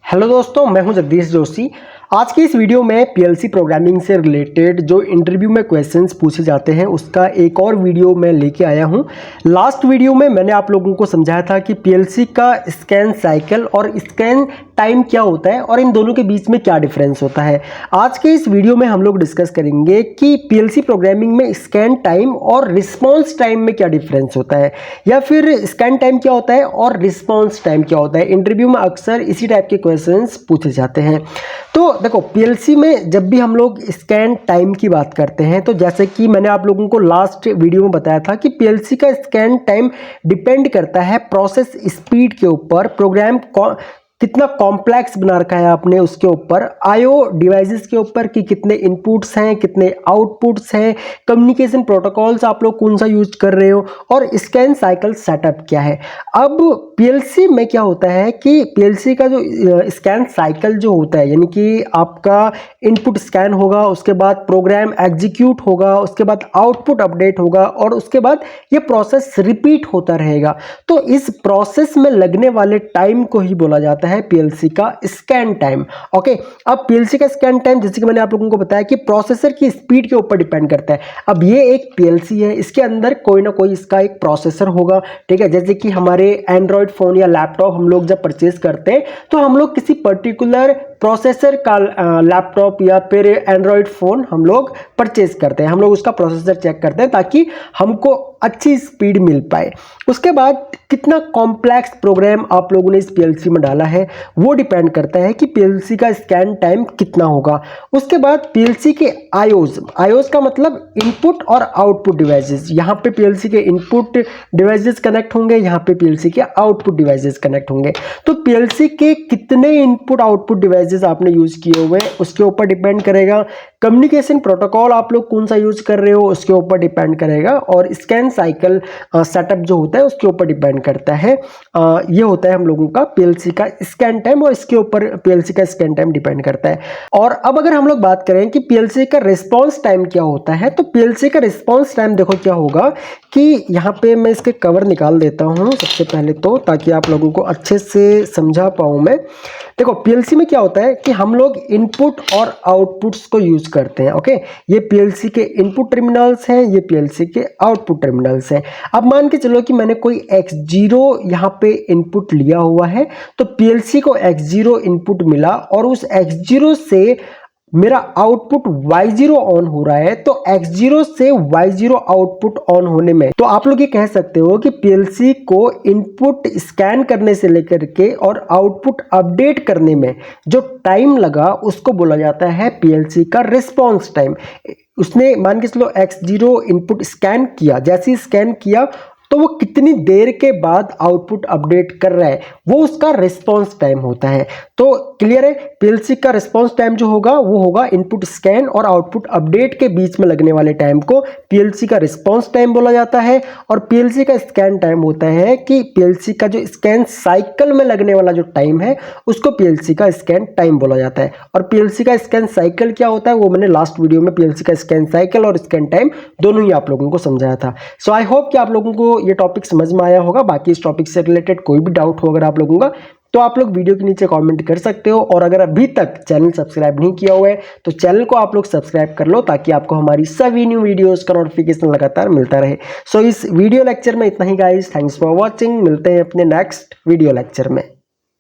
Hello दोस्तों, मैं हूं जगदीश जोशी। आज की इस वीडियो में पीएलसी प्रोग्रामिंग से रिलेटेड जो इंटरव्यू में क्वेश्चंस पूछे जाते हैं उसका एक और वीडियो मैं लेके आया हूं। लास्ट वीडियो में मैंने आप लोगों को समझाया था कि पीएलसी का स्कैन साइकिल और स्कैन टाइम क्या होता है और इन दोनों के बीच में क्या डिफरेंस होता है। आज के इस वीडियो में हम लोग डिस्कस करेंगे कि पीएलसी प्रोग्रामिंग में स्कैन टाइम और रिस्पॉन्स टाइम में क्या डिफरेंस होता है, या फिर स्कैन टाइम क्या होता है और रिस्पॉन्स टाइम क्या होता है। इंटरव्यू में अक्सर इसी टाइप के क्वेश्चंस पूछे जाते हैं। तो देखो, पीएलसी में जब भी हम लोग स्कैन टाइम की बात करते हैं तो जैसे कि मैंने आप लोगों को लास्ट वीडियो में बताया था कि पीएलसी का स्कैन टाइम डिपेंड करता है प्रोसेस स्पीड के ऊपर, प्रोग्राम कितना कॉम्प्लेक्स बना रखा है आपने उसके ऊपर, आईओ डिवाइसेस के ऊपर कि कितने इनपुट्स हैं, कितने आउटपुट्स हैं, कम्युनिकेशन प्रोटोकॉल्स आप लोग कौन सा यूज कर रहे हो, और स्कैन साइकिल सेटअप क्या है। अब पीएलसी में क्या होता है कि पीएलसी का जो स्कैन साइकिल जो होता है, यानी कि आपका इनपुट स्कैन होगा, उसके बाद प्रोग्राम एग्जीक्यूट होगा, उसके बाद आउटपुट अपडेट होगा और उसके बाद ये प्रोसेस रिपीट होता रहेगा। तो इस प्रोसेस में लगने वाले टाइम को ही बोला जाता है पीएलसी का स्कैन टाइम। ओके, अब पीएलसी का स्कैन टाइम जैसे कि मैंने आप लोगों को बताया कि प्रोसेसर की स्पीड के ऊपर डिपेंड करता है। अब ये एक पीएलसी है, इसके अंदर कोई ना कोई इसका एक प्रोसेसर होगा, ठीक है। जैसे कि हमारे एंड्रॉयड फोन या लैपटॉप हम लोग जब परचेज करते हैं तो हम लोग किसी पर्टिकुलर प्रोसेसर का लैपटॉप या फिर एंड्रॉयड फोन हम लोग परचेज करते हैं, हम लोग उसका प्रोसेसर चेक करते हैं ताकि हमको अच्छी स्पीड मिल पाए। उसके बाद कितना कॉम्प्लेक्स प्रोग्राम आप लोगों ने इस पीएलसी में डाला है वो डिपेंड करता है कि पीएलसी का स्कैन टाइम कितना होगा। उसके बाद पीएलसी के आईओज का मतलब इनपुट और आउटपुट डिवाइसेस, यहाँ पे पीएलसी के इनपुट डिवाइसेस कनेक्ट होंगे, यहाँ पे पीएलसी के आउटपुट डिवाइसेस कनेक्ट होंगे। तो पीएलसी के कितने इनपुट आउटपुट डिवाइसेस आपने यूज किए हुए उसके ऊपर डिपेंड करेगा। कम्युनिकेशन प्रोटोकॉल आप लोग कौन सा यूज कर रहे हो उसके ऊपर डिपेंड करेगा, और स्कैन साइकिल सेटअप जो होता है उसके ऊपर डिपेंड करता है। ये होता है हम लोगों का पीएलसी का स्कैन टाइम, और इसके ऊपर पीएलसी का स्कैन टाइम डिपेंड करता है। और अब अगर हम लोग बात करें कि पीएलसी का रिस्पांस टाइम क्या होता है, तो पीएलसी का रिस्पांस टाइम देखो क्या होगा कि यहाँ पे मैं इसके कवर निकाल देता हूँ सबसे पहले तो, ताकि आप लोगों को अच्छे से समझा पाऊँ मैं। देखो, पीएलसी में क्या होता है कि हम लोग इनपुट और आउटपुट्स को यूज करते हैं। ओके, ये पीएलसी के इनपुट टर्मिनल्स हैं, ये पीएलसी के आउटपुट टर्मिनल्स हैं। अब मान के चलो कि मैंने कोई X0 यहाँ पे इनपुट लिया हुआ है, तो पीएलसी को X0 इनपुट मिला और उस X0 से मेरा आउटपुट Y0 ऑन हो रहा है। तो X0 से Y0 आउटपुट ऑन होने में तो आप लोग ये कह सकते हो कि पीएलसी को इनपुट स्कैन करने से लेकर के और आउटपुट अपडेट करने में जो टाइम लगा उसको बोला जाता है पीएलसी का रिस्पांस टाइम। उसने मान के चलो X0 इनपुट स्कैन किया, जैसे ही स्कैन किया तो वो कितनी देर के बाद आउटपुट अपडेट कर रहा है वो उसका रिस्पांस टाइम होता है। तो क्लियर है, पीएलसी का रिस्पांस टाइम जो होगा वो होगा इनपुट स्कैन और आउटपुट अपडेट के बीच में लगने वाले टाइम को पीएलसी का रिस्पांस टाइम बोला जाता है। और पीएलसी का स्कैन टाइम होता है कि पीएलसी का जो स्कैन साइकिल में लगने वाला जो टाइम है उसको पीएलसी का स्कैन टाइम बोला जाता है। और पीएलसी का स्कैन साइकिल क्या होता है वो मैंने लास्ट वीडियो में पीएलसी का स्कैन साइकिल और स्कैन टाइम दोनों ही आप लोगों को समझाया था। सो आई होप कि आप लोगों को ये टॉपिक समझ में आया होगा। बाकी इस टॉपिक से रिलेटेड कोई भी डाउट हो अगर आप लोगों का, तो आप लोग वीडियो के नीचे कमेंट कर सकते हो। और अगर अभी तक चैनल सब्सक्राइब नहीं किया हुआ है तो चैनल को आप लोग सब्सक्राइब कर लो, ताकि आपको हमारी सभी न्यू वीडियोस का नोटिफिकेशन लगातार मिलता रहे। सो इस वीडियो लेक्चर में इतना ही गाइस, थैंक्स फॉर वॉचिंग। मिलते हैं अपने नेक्स्ट वीडियो लेक्चर में।